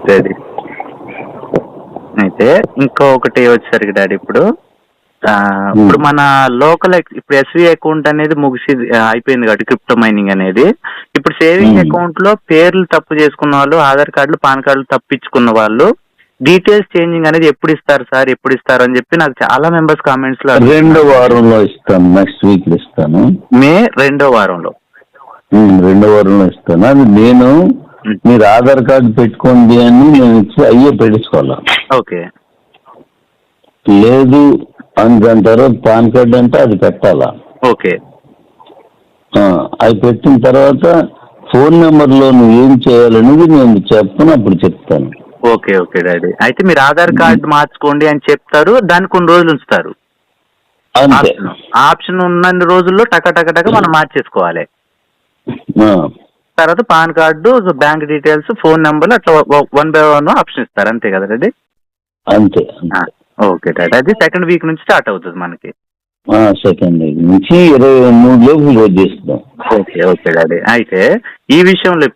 Daddy. అయితే ఇంకొకటి వచ్చేసరికి డాడీ ఇప్పుడు ఇప్పుడు మన లోకల్ ఇప్పుడు ఎస్బీఐ అకౌంట్ అనేది ముగిసి అయిపోయింది కాబట్టి క్రిప్టో మైనింగ్ అనేది. ఇప్పుడు సేవింగ్ అకౌంట్ లో పేర్లు తప్పు చేసుకున్న వాళ్ళు, ఆధార్ కార్డులు పాన్ కార్డులు తప్పించుకున్న వాళ్ళు డీటెయిల్స్ చేంజింగ్ అనేది ఎప్పుడు ఇస్తారు సార్, ఎప్పుడు ఇస్తారు అని చెప్పి నాకు చాలా మెంబర్స్ కామెంట్స్ లో 2వ వారంలో ఇస్తాను, నెక్స్ట్ వీక్ ఇస్తాను. మే 2వ వారంలో 2వ వారంలో ఇస్తాను. అది నేను మీరు ఆధార్ కార్డు పెట్టుకోండి అని నేను ఇచ్చి అయ్యే పెట్టించుకోవాలా. ఓకే. లేదు అని దాని తర్వాత పాన్ కార్డు అంటే అది పెట్టాలా. ఓకే. అది పెట్టిన తర్వాత ఫోన్ నెంబర్లో నువ్వు ఏం చేయాలనేది నేను చెప్పను, అప్పుడు చెప్తాను. Okay okay daddy. అయితే మీరు ఆధార్ కార్డు మార్చుకోండి అని చెప్తారు, దాన్ని కొన్ని రోజులు ఉంచుతారు. అంతే. ఆప్షన్ ఉన్నన్ని రోజుల్లో టక టక టక మనం మార్చేసుకోవాలి. తర్వాత pan card, bank details, phone number అట్లా 1 by 1 ఆప్షన్ ఇస్తారు, అంతే కదా డాడీ? అంతే. Okay daddy. అది సెకండ్ వీక్ నుంచి స్టార్ట్ అవుతుంది మనకి. సెకండ్ వీక్ నుంచి 23 లోపు లోడ్ చేస్తాం. Okay okay daddy. అయితే ఈ విషయంలో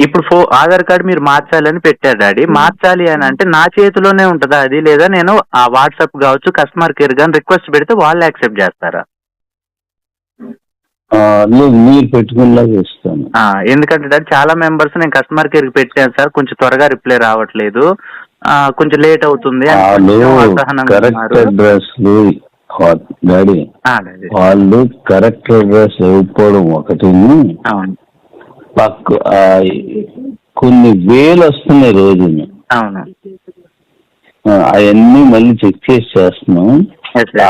ఇప్పుడు ఆధార్ కార్డు మీరు మార్చాలని పెట్టారు డాడీ. మార్చాలి అని అంటే నా చేతిలోనే ఉంటుందా అది, లేదా నేను ఆ వాట్సాప్ కావచ్చు కస్టమర్ కేర్ కానీ రిక్వెస్ట్ పెడితే వాళ్ళు యాక్సెప్ట్ చేస్తారా? మీరు పెట్టుకునేలాగా ఇస్తాను. ఎందుకంటే డాడీ చాలా మెంబర్స్ నేను కస్టమర్ కేర్ కి పెట్టాను సార్, కొంచెం త్వరగా రిప్లై రావట్లేదు, కొంచెం లేట్ అవుతుంది కరెక్ట్ అడ్రస్ డాడీ. వాళ్ళు కరెక్ట్ అడ్రస్ ఇవ్వకపోవడం ఒకటి, కొన్ని వేలు వస్తున్నాయి రోజుని. అవును. అవన్నీ మళ్ళీ చెక్ చేస్తున్నాం.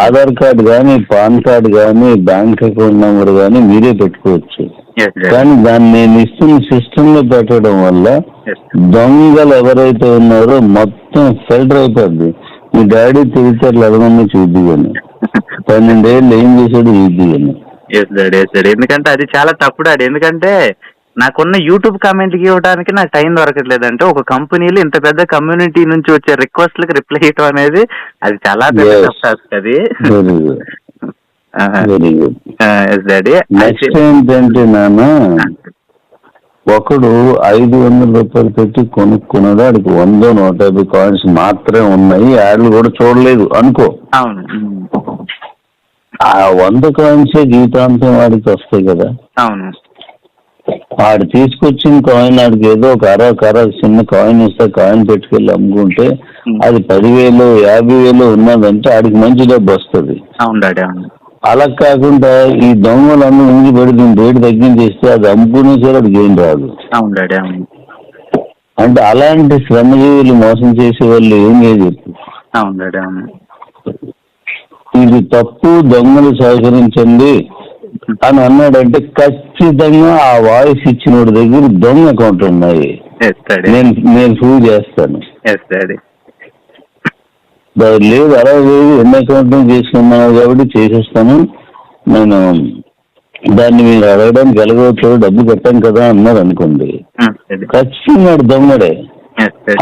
ఆధార్ కార్డు కానీ పాన్ కార్డు కానీ బ్యాంక్ అకౌంట్ నెంబర్ కానీ మీరే పెట్టుకోవచ్చు. కానీ దాన్ని నేను ఇస్తున్న సిస్టమ్ లో పెట్టడం వల్ల దొంగలు ఎవరైతే ఉన్నారో మొత్తం ఫిల్టర్ అయిపోద్ది. మీ డాడీ తిరుగుతారు ఎలాగన్నా చూద్దాని 12 ఏళ్ళు ఏం చేశాడు చూద్దాని. ఎందుకంటే అది చాలా తప్పు డాడీ. ఎందుకంటే నాకున్న యూట్యూబ్ కామెంట్కి ఇవ్వడానికి నాకు టైం దొరకట్లేదు. అంటే ఒక కంపెనీలో ఇంత పెద్ద కమ్యూనిటీ నుంచి వచ్చే రిక్వెస్ట్లకు రిప్లై ఇవ్వడం అనేది అది చాలా పెద్ద టాస్క్. అది నెక్స్ట్ ఏంటంటే నాన్న, ఒకడు 500 రూపాయలు పెట్టి కొనుక్కున్నాడు, వాడికి 100 150 కాయిన్స్ మాత్రమే ఉన్నాయి, యాడ్లు కూడా చూడలేదు అనుకో. అవును. ఆ 100 కాయిన్సే జీవితాంతం వాడికి వస్తాయి కదా. అవును. వాడు తీసుకొచ్చిన కాయిన్ వాడికి ఏదో ఒక అర చిన్న కాయిన్ ఇస్తే కాయిన్ పెట్టుకెళ్ళి అమ్ముకుంటే అది 10,000 50,000 ఉన్నదంటే ఆడికి మంచి డబ్బు వస్తుంది. అలా కాకుండా ఈ దొంగలందరూ ముందు పడి దీని రేటు తగ్గించేస్తే అది అమ్ముకునే సరే అది ఏం రాదు. అంటే అలాంటి శ్రమజీవులు మోసం చేసే వాళ్ళు ఏం లేదు. ఇది తప్పు, దొంగలు సహకరించండి అని అన్నాడంటే ఖచ్చితంగా ఆ వాయిస్ ఇచ్చిన దగ్గర దొంగ అకౌంట్ ఉన్నాయి, నేను ప్రూవ్ చేస్తాను. లేదు అలా లేదు, ఎన్ని అకౌంట్ చేసుకున్నాను కాబట్టి చేసేస్తాను, నేను దాన్ని మీరు అడగడానికి ఎలాగవుతాడు, డబ్బు కట్టాం కదా అన్నారు అనుకోండి, ఖచ్చితంగా దొంగడే.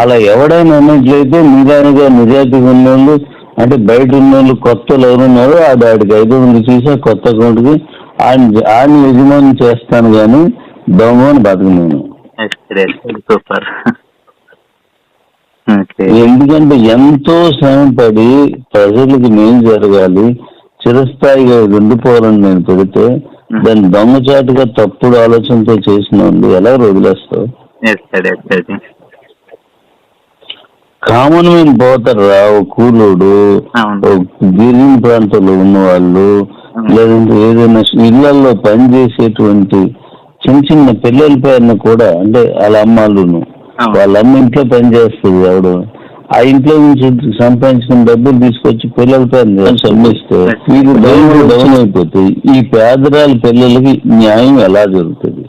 అలా ఎవడైనా అన్నట్లయితే నిజానిగా నిజాయితీగా ఉన్నోళ్ళు, అంటే బయట ఉన్నోళ్ళు కొత్త ఎవరున్నారో ఆడికి 500 తీసి కొత్త అకౌంట్కి ఆయన యజమాని చేస్తాను కానీ దొంగని బతకలేను. ఎందుకంటే ఎంతో శ్రమపడి ప్రజలకు మేలు జరగాలి, చిరస్థాయిగా ఉండిపోవాలని నేను పెడితే దాన్ని దొంగచాటుగా తప్పుడు ఆలోచనతో చేసిన వాళ్ళు ఎలా వదిలేస్తావు? కామన్ మ్యాన్ పోతారా, కూలోడు, గిరిజన ప్రాంతాల్లో ఉన్న వాళ్ళు, లేదంటే ఏదైనా ఇళ్లలో పనిచేసేటువంటి చిన్న పిల్లల పేరున కూడా, అంటే వాళ్ళ అమ్మాళ్ళును వాళ్ళ అమ్మ ఇంట్లో పనిచేస్తుంది, ఎవడు ఆ ఇంట్లో నుంచి సంపాదించుకున్న డబ్బులు తీసుకొచ్చి పిల్లల పేరు సమ్మిస్తే వీళ్ళు డౌన్ అయిపోతాయి. ఈ పేదరాల పిల్లలకి న్యాయం ఎలా జరుగుతుంది?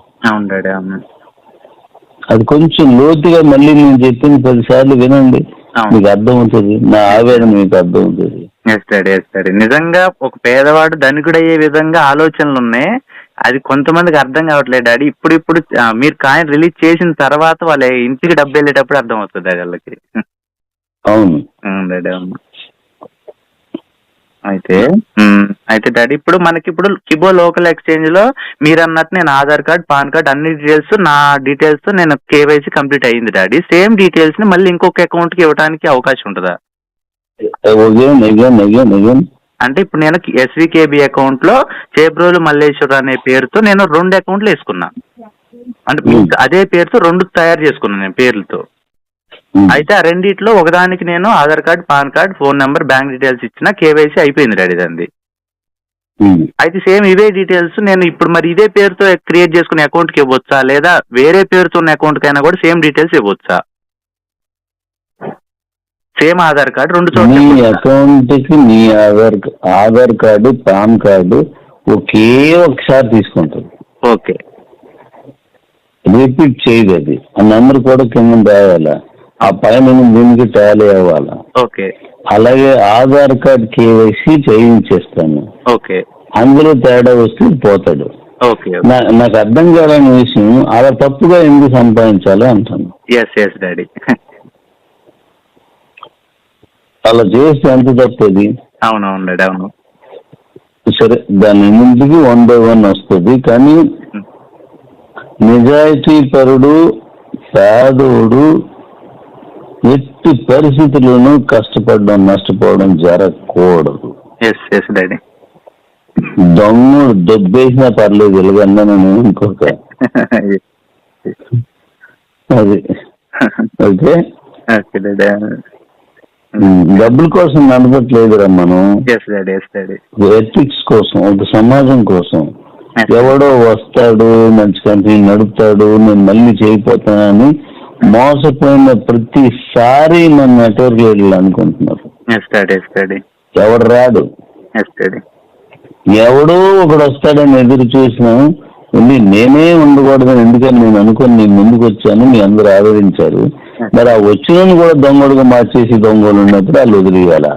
అది కొంచెం లోతుగా మళ్ళీ నేను చెప్పింది 10 సార్లు వినండి, మీకు అర్థమవుతుంది, నా ఆవేదన మీకు అర్థమవుతుంది. నిజంగా ఒక పేదవాడు ధనికుడయ్యే విధంగా ఆలోచనలు ఉన్నాయి, అది కొంతమందికి అర్థం కావట్లేదు డాడీ. ఇప్పుడు మీరు కాయిన్ రిలీజ్ చేసిన తర్వాత వాళ్ళ ఇంటికి డబ్బు వెళ్ళేటప్పుడు అర్థం అవుతుంది వాళ్ళకి. అవును డాడీ. అవును. అయితే డాడీ ఇప్పుడు మనకి ఇప్పుడు కిబో లోకల్ ఎక్స్చేంజ్ లో మీరు అన్నట్టు నేను ఆధార్ కార్డ్, పాన్ కార్డ్ అన్ని డీటెయిల్స్ నా డీటెయిల్స్ తో నేను కేవైసీ కంప్లీట్ అయ్యింది డాడీ. సేమ్ డీటెయిల్స్ ని మళ్ళీ ఇంకొక అకౌంట్ కి ఇవ్వడానికి అవకాశం ఉంటుందా? అంటే ఇప్పుడు నేను ఎస్వికేబి అకౌంట్ లో చేబ్రోలు మల్లేశ్వర్ అనే పేరుతో నేను 2 అకౌంట్లు వేసుకున్నా. అంటే అదే పేరుతో 2 తయారు చేసుకున్నాను నేను పేర్లతో. అయితే ఆ రెండిట్లో ఒకదానికి నేను Aadhaar card, pan card, phone number, bank details ఇచ్చిన కేవైసీ అయిపోయింది డాడీ దాన్ని. అయితే సేమ్ ఇవే డీటెయిల్స్ నేను ఇప్పుడు మరి ఇదే పేరుతో క్రియేట్ చేసుకునే అకౌంట్ కి ఇవ్వచ్చా, లేదా వేరే పేరుతో ఉన్న అకౌంట్ కైనా కూడా సేమ్ డీటెయిల్స్ ఇవ్వచ్చా? సేమ్ ఆధార్ కార్డ్ 2 చోట్ల మీ అకౌంట్ కి మీ ఆధార్ కార్డు, పాన్ కార్డు ఒకే ఒకసారి తీసుకుంటుంది. ఓకే, రిపీట్ చేయదు. అది ఆ నెంబర్ కూడా కింద రావాలా, ఆ పైన దీనికి టాలీ అవ్వాలా. ఓకే, అలాగే ఆధార్ కార్డ్ కేవైసీ చేయించేస్తాను. ఓకే, అందులో తేడా వస్తే పోతాడు. ఓకే, నాకు అర్థం కాలని విషయం అలా తప్పుగా ఎందుకు సంపాదించాలి అంటాను. Yes daddy. అలా చేస్తే ఎంత తప్పది? అవునవును డాడీ, అవును. సరే, దాని ముందుకి 1 by 1 వస్తుంది. కానీ నిజాయితీ పరుడు, పేదోడు ఎట్టి పరిస్థితుల్లోనూ కష్టపడడం, నష్టపోవడం జరగకూడదు. Yes daddy. దొంగ దొబ్బేసినా పర్లేదు, ఇలాగన్నా నేను ఇంకొక అది ఓకే. డబ్బుల కోసం నడపట్లేదురా మనం, ఎథిక్స్ కోసం, ఒక సమాజం కోసం. ఎవడో వస్తాడు, మంచి కంపెనీ నడుపుతాడు, నేను మళ్ళీ చేయిపోతానని మోసపోయిన ప్రతిసారి మన నెట్వర్క్ లీడర్లు అనుకుంటున్నారు. ఎవడు రాడు, ఎవడో ఒకడు వస్తాడని ఎదురు చూసినా నేనే ఉండకూడదని ఎందుకని నేను అనుకుని నేను ముందుకు వచ్చాను, మీ అందరూ ఆదరించారు. మరి ఆ వచ్చిన కూడా దొంగడుగా మార్చేసి దొంగలు ఉన్నప్పుడు వాళ్ళు వదిలేయాలా?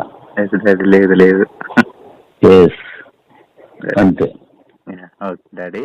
లేదు. అంతే డాడీ.